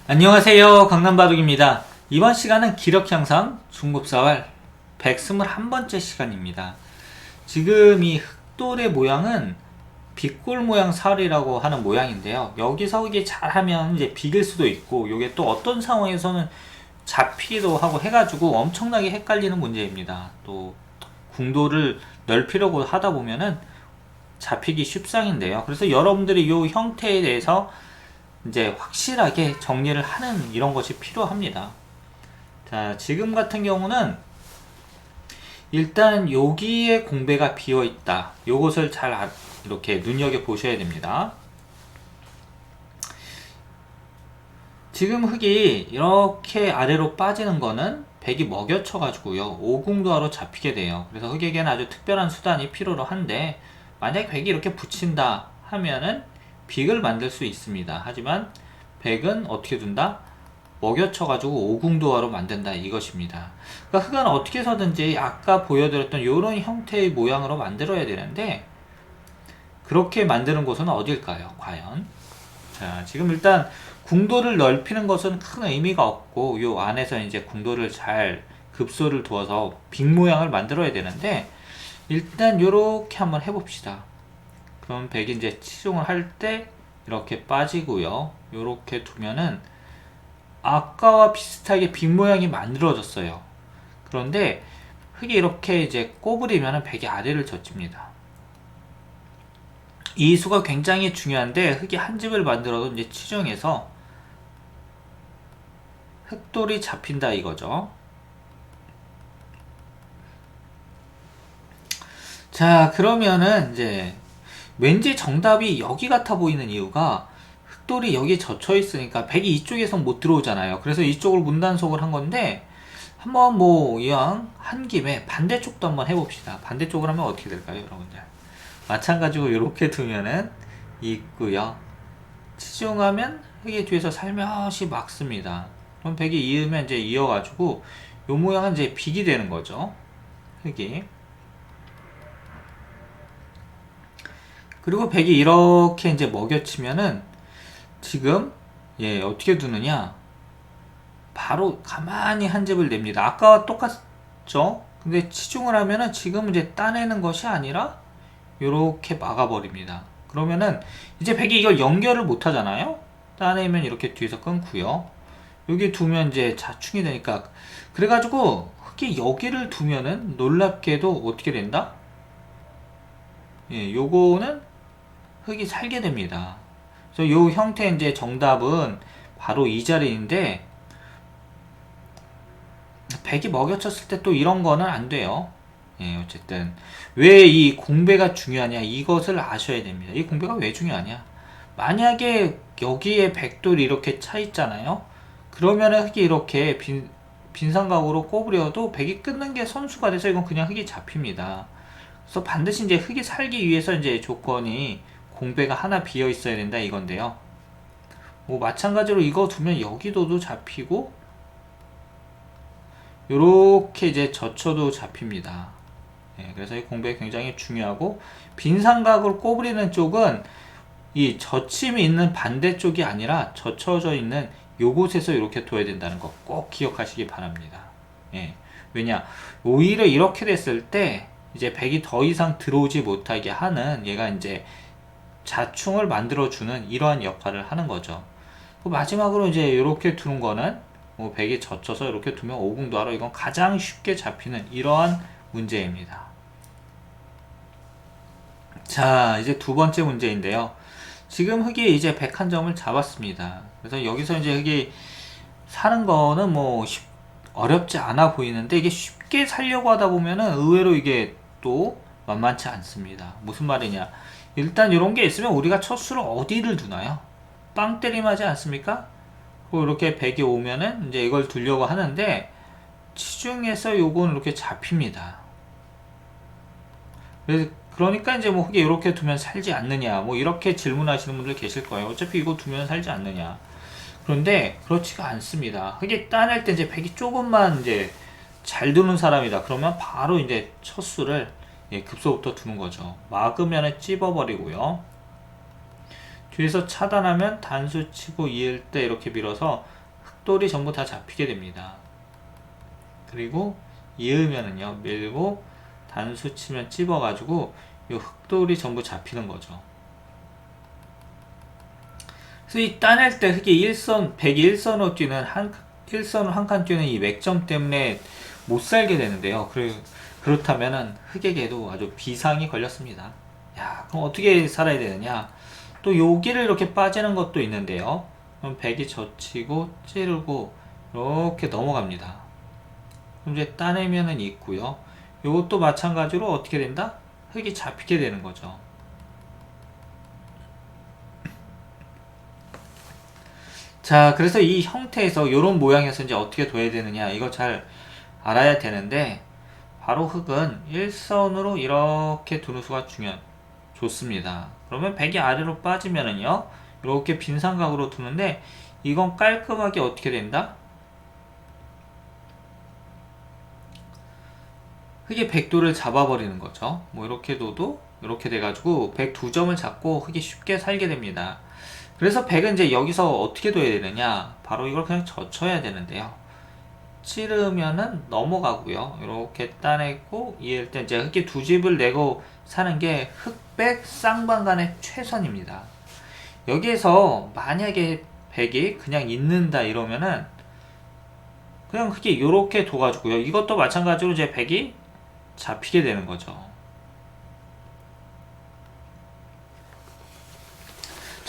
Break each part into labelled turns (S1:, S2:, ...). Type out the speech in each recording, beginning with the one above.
S1: 안녕하세요, 강남바둑입니다. 이번 시간은 기력향상 중급사활 121번째 시간입니다. 지금 이 흑돌의 모양은 빗골 모양 사활이라고 하는 모양인데요. 여기서 이게 잘하면 이제 비길 수도 있고, 이게 또 어떤 상황에서는 잡히기도 하고 해가지고 엄청나게 헷갈리는 문제입니다. 또 궁도를 넓히려고 하다 보면은 잡히기 쉽상인데요. 그래서 여러분들이 이 형태에 대해서 이제 확실하게 정리를 하는 이런 것이 필요합니다. 자, 지금 같은 경우는 일단 여기에 공배가 비어 있다. 요것을 잘 이렇게 눈여겨 보셔야 됩니다. 지금 흙이 이렇게 아래로 빠지는 거는 백이 먹여쳐 가지고요, 오궁도하로 잡히게 돼요. 그래서 흙에게는 아주 특별한 수단이 필요로 한데, 만약에 백이 이렇게 붙인다 하면은 빅을 만들 수 있습니다. 하지만 백은 어떻게 둔다? 먹여쳐 가지고 오궁도화로 만든다, 이것입니다. 그러니까 흙은 어떻게 해서든지 아까 보여드렸던 이런 형태의 모양으로 만들어야 되는데, 그렇게 만드는 곳은 어딜까요 과연? 자, 지금 일단 궁도를 넓히는 것은 큰 의미가 없고, 요 안에서 이제 궁도를 잘 급소를 두어서 빅 모양을 만들어야 되는데, 일단 요렇게 한번 해봅시다. 그럼 백이 이제 치중을 할 때 이렇게 빠지고요, 요렇게 두면은 아까와 비슷하게 빅 모양이 만들어졌어요. 그런데 흙이 이렇게 이제 꼬부리면은 백이 아래를 젖힙니다. 이 수가 굉장히 중요한데, 흙이 한 집을 만들어도 이제 치중해서 흙돌이 잡힌다 이거죠. 자, 그러면은 이제 왠지 정답이 여기 같아 보이는 이유가, 흑돌이 여기에 젖혀 있으니까 백이 이쪽에선 못 들어오잖아요. 그래서 이쪽을 문단속을 한 건데, 한번 뭐 이왕 한 김에 반대쪽도 한번 해봅시다. 반대쪽을 하면 어떻게 될까요, 여러분들? 마찬가지로 이렇게 두면은 있고요. 치중하면 흙이 뒤에서 살며시 막습니다. 그럼 백이 이으면 이제 이어가지고 요 모양은 이제 빅이 되는 거죠, 흙이. 그리고 백이 이렇게 이제 먹여치면은 지금 어떻게 두느냐, 바로 가만히 한 집을 냅니다. 아까와 똑같죠? 근데 치중을 하면은 지금 이제 따내는 것이 아니라 이렇게 막아버립니다. 그러면은 이제 백이 이걸 연결을 못 하잖아요? 따내면 이렇게 뒤에서 끊고요. 여기 두면 이제 자충이 되니까, 그래가지고 흙이 여기를 두면은 놀랍게도 어떻게 된다? 요거는 흙이 살게 됩니다. 그래서 요 형태 이제 정답은 바로 이 자리인데, 백이 먹여쳤을 때 또 이런 거는 안 돼요. 어쨌든 왜 이 공배가 중요하냐, 이것을 아셔야 됩니다. 이 공배가 왜 중요하냐, 만약에 여기에 백돌이 이렇게 차 있잖아요. 그러면은 흙이 이렇게 빈삼각으로 꼬부려도 백이 끊는 게 선수가 돼서 이건 그냥 흙이 잡힙니다. 그래서 반드시 이제 흙이 살기 위해서 이제 조건이 공배가 하나 비어 있어야 된다 이건데요. 뭐 마찬가지로 이거 두면 여기도도 잡히고, 요렇게 이제 젖혀도 잡힙니다. 그래서 이 공배 굉장히 중요하고, 빈 삼각을 꼬부리는 쪽은 이 젖힘이 있는 반대쪽이 아니라 젖혀져 있는 요곳에서 이렇게 둬야 된다는 거 꼭 기억하시기 바랍니다. 왜냐, 오히려 이렇게 됐을 때 이제 백이 더 이상 들어오지 못하게 하는, 얘가 이제 자충을 만들어주는 이러한 역할을 하는 거죠. 마지막으로 이제 이렇게 두는 거는 뭐 백이 젖혀서 이렇게 두면 오궁도하로, 이건 가장 쉽게 잡히는 이러한 문제입니다. 자, 이제 두 번째 문제인데요. 지금 흙이 이제 101점을 잡았습니다. 그래서 여기서 이제 흙이 사는 거는 뭐 어렵지 않아 보이는데, 이게 쉽게 살려고 하다 보면은 의외로 이게 또 만만치 않습니다. 무슨 말이냐, 일단 이런 게 있으면 우리가 첫 수를 어디를 두나요? 빵 때림하지 않습니까? 이렇게 백이 오면은 이제 이걸 두려고 하는데, 치중에서 요건 이렇게 잡힙니다. 그러니까 이제 뭐 흙이 이렇게 두면 살지 않느냐, 뭐 이렇게 질문하시는 분들 계실 거예요. 어차피 이거 두면 살지 않느냐. 그런데 그렇지가 않습니다. 흙이 따낼 때 이제 백이 조금만 이제 잘 두는 사람이다, 그러면 바로 이제 첫 수를 급소부터 두는 거죠. 막으면 찝어버리고요. 뒤에서 차단하면 단수 치고 이을 때 이렇게 밀어서 흑돌이 전부 다 잡히게 됩니다. 그리고 이으면은요, 밀고 단수 치면 찝어가지고 이 흑돌이 전부 잡히는 거죠. 그래서 이 따낼 때 흑이 일선, 백이 일선으로 뛰는 일선으로 한 칸 뛰는 이 맥점 때문에 못 살게 되는데요. 그렇다면은 흑에게도 아주 비상이 걸렸습니다. 야, 그럼 어떻게 살아야 되느냐? 또 여기를 이렇게 빠지는 것도 있는데요. 그럼 백이 젖히고 찌르고 이렇게 넘어갑니다. 그럼 이제 따내면은 있고요. 이것도 마찬가지로 어떻게 된다? 흑이 잡히게 되는 거죠. 자, 그래서 이 형태에서 이런 모양에서 이제 어떻게 둬야 되느냐, 이거 잘 알아야 되는데, 바로 흑은 일선으로 이렇게 두는 수가 좋습니다. 그러면 백이 아래로 빠지면은요, 이렇게 빈 삼각으로 두는데, 이건 깔끔하게 어떻게 된다? 흑이 백도를 잡아버리는 거죠. 뭐 이렇게 둬도 이렇게 돼가지고 백 두 점을 잡고 흑이 쉽게 살게 됩니다. 그래서 백은 이제 여기서 어떻게 둬야 되느냐, 바로 이걸 그냥 젖혀야 되는데요. 찌르면은 넘어가고요. 이렇게 따내고 이을 때 이제 흑이 두 집을 내고 사는 게 흑백 쌍방간의 최선입니다. 여기에서 만약에 백이 그냥 있는다 이러면은 그냥 흑이 이렇게 둬가지고요. 이것도 마찬가지로 이제 백이 잡히게 되는 거죠.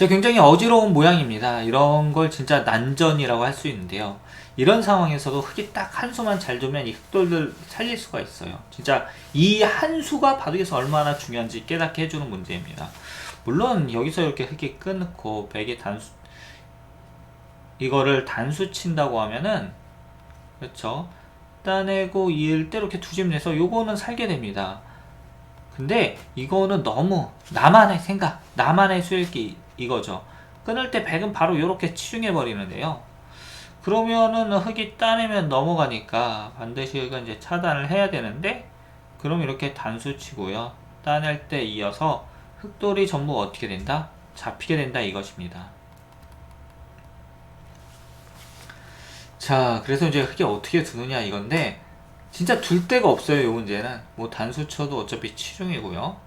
S1: 굉장히 어지러운 모양입니다. 이런 걸 진짜 난전이라고 할 수 있는데요. 이런 상황에서도 흑이 딱 한 수만 잘 두면 이 흑돌들 살릴 수가 있어요. 진짜 이 한 수가 바둑에서 얼마나 중요한지 깨닫게 해주는 문제입니다. 물론 여기서 이렇게 흑이 끊고 백이 이거를 단수 친다고 하면은, 그렇죠, 따내고 이을 때 이렇게 두 집 내서 요거는 살게 됩니다. 근데 이거는 너무 나만의 생각, 나만의 수익이 이거죠. 끊을 때 백은 바로 이렇게 치중해 버리는데요. 그러면은 흑이 따내면 넘어가니까 반드시 흑은 이제 차단을 해야 되는데, 그럼 이렇게 단수 치고요, 따낼 때 이어서 흑돌이 전부 어떻게 된다? 잡히게 된다 이것입니다. 자, 그래서 이제 흑이 어떻게 두느냐 이건데, 진짜 둘 데가 없어요. 이 문제는 뭐 단수 쳐도 어차피 치중이고요.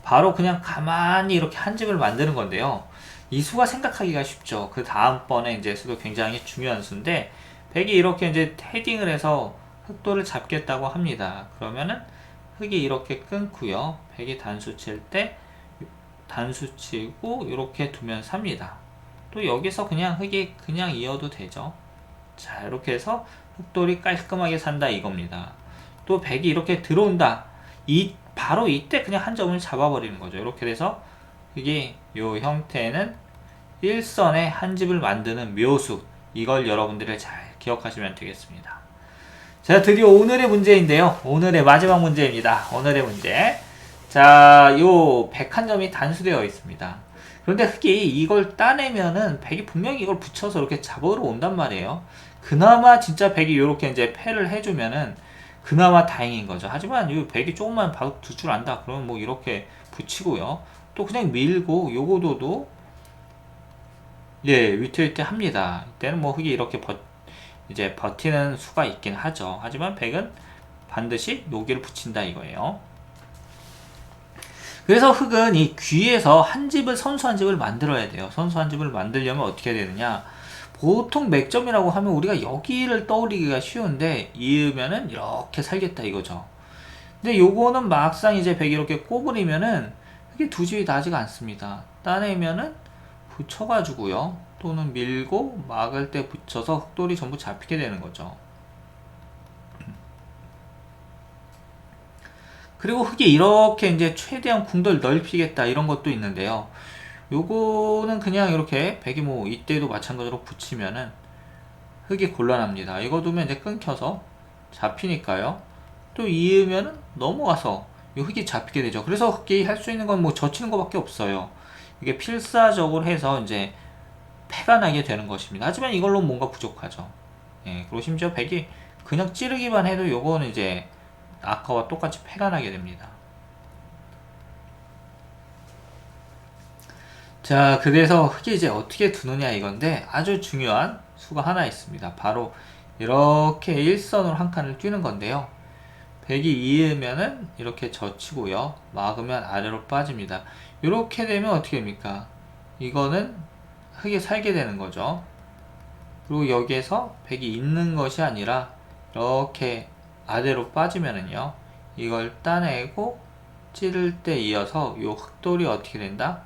S1: 바로 그냥 가만히 이렇게 한 집을 만드는 건데요. 이 수가 생각하기가 쉽죠. 그 다음번에 이제 수도 굉장히 중요한 수인데, 백이 이렇게 이제 헤딩을 해서 흑돌을 잡겠다고 합니다. 그러면은 흑이 이렇게 끊고요, 백이 단수 칠 때 단수 치고 이렇게 두면 삽니다. 또 여기서 그냥 흑이 그냥 이어도 되죠. 자, 이렇게 해서 흑돌이 깔끔하게 산다 이겁니다. 또 백이 이렇게 들어온다, 바로 이때 그냥 한 점을 잡아버리는 거죠. 이렇게 돼서 이게 요 형태는 일선에 한 집을 만드는 묘수, 이걸 여러분들이 잘 기억하시면 되겠습니다. 자, 드디어 오늘의 문제인데요. 오늘의 마지막 문제입니다. 오늘의 문제. 자, 요 101점이 단수되어 있습니다. 그런데 흑이 이걸 따내면은 백이 분명히 이걸 붙여서 이렇게 잡으러 온단 말이에요. 그나마 진짜 백이 이렇게 이제 패를 해주면은 그나마 다행인 거죠. 하지만 이 백이 조금만 바로 둘 줄 안다 그러면 뭐 이렇게 붙이고요, 또 그냥 밀고 요거도도 위태위태 합니다. 이때는 뭐 흑이 이렇게 이제 버티는 수가 있긴 하죠. 하지만 백은 반드시 여기를 붙인다 이거예요. 그래서 흑은 이 귀에서 선수 한 집을 만들어야 돼요. 선수 한 집을 만들려면 어떻게 되느냐, 보통 맥점이라고 하면 우리가 여기를 떠올리기가 쉬운데, 이으면은 이렇게 살겠다 이거죠. 근데 요거는 막상 이제 백이 이렇게 꼬부리면은 이게 두 집이 나지가 않습니다. 따내면은 붙여가지고요, 또는 밀고 막을 때 붙여서 흑돌이 전부 잡히게 되는 거죠. 그리고 흑이 이렇게 이제 최대한 궁돌 넓히겠다 이런 것도 있는데요. 요거는 그냥 이렇게 백이 뭐 이때도 마찬가지로 붙이면은 흑이 곤란합니다. 이거 두면 이제 끊겨서 잡히니까요. 또 이으면은 넘어가서 이 흑이 잡히게 되죠. 그래서 흑이 할 수 있는 건 뭐 젖히는 것밖에 없어요. 이게 필사적으로 해서 이제 패가 나게 되는 것입니다. 하지만 이걸로 뭔가 부족하죠. 예, 그리고 심지어 백이 그냥 찌르기만 해도 요거는 이제 아까와 똑같이 패가 나게 됩니다. 자, 그래서 흙이 이제 어떻게 두느냐 이건데 아주 중요한 수가 하나 있습니다. 바로 이렇게 일선으로 한 칸을 뛰는 건데요. 100이 2이면은 이렇게 젖히고요. 막으면 아래로 빠집니다. 이렇게 되면 어떻게 됩니까? 이거는 흙에 살게 되는 거죠. 그리고 여기에서 100이 있는 것이 아니라 이렇게 아래로 빠지면은요. 이걸 따내고 찌를 때 이어서 이 흙돌이 어떻게 된다?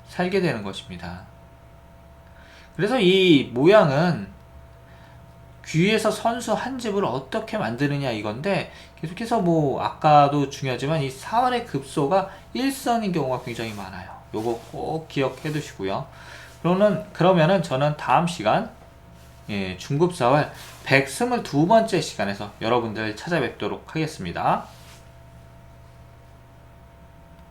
S1: 살게 되는 것입니다. 그래서 이 모양은 귀에서 선수 한 집을 어떻게 만드느냐 이건데 계속해서 뭐 아까도 중요하지만 이 사활의 급소가 일선인 경우가 굉장히 많아요. 요거 꼭 기억해 두시고요. 그러면은 저는 다음 시간 중급사활 122번째 시간에서 여러분들 찾아뵙도록 하겠습니다.